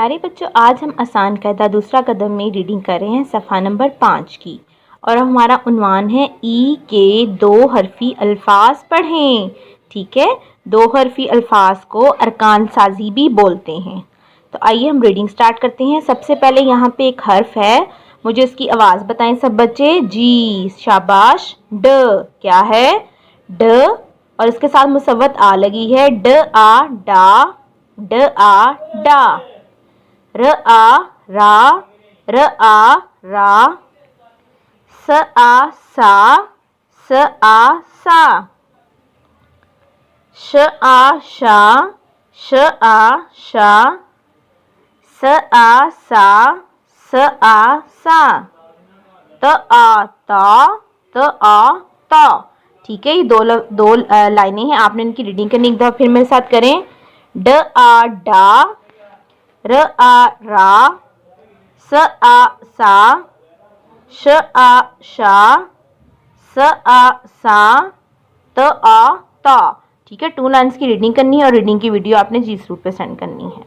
प्यारे बच्चों, आज हम आसान कायदा दूसरा कदम में रीडिंग कर रहे हैं सफ़ा नंबर 5 की। और हमारा उन्वान है ई के दो हरफी अल्फाज पढ़ें। ठीक है, दो हरफी अल्फाज को अरकान साजी भी बोलते हैं। तो आइए हम रीडिंग स्टार्ट करते हैं। सबसे पहले यहाँ पे एक हर्फ है, मुझे उसकी आवाज़ बताएं सब बच्चे। जी, शाबाश। ड क्या है? ड। और इसके साथ मुसव्वत आ लगी है। ड आ डा, ड आ डा। र आ रा, र आ रा। स आ सा, स आ सा। श आ शा, श आ शा। स आ सा, स आ सा। त आ ता, त आ ता। ठीक है, ये दो लाइनें हैं, आपने इनकी रीडिंग करनी। एक दफ़ा फिर मेरे साथ करें। ड आ डा, र आ रा, स आ सा, श आ शा, स आ सा, त आ ता। ठीक है, 2 लाइन्स की रीडिंग करनी है और रीडिंग की वीडियो आपने जी सूट पे सेंड करनी है।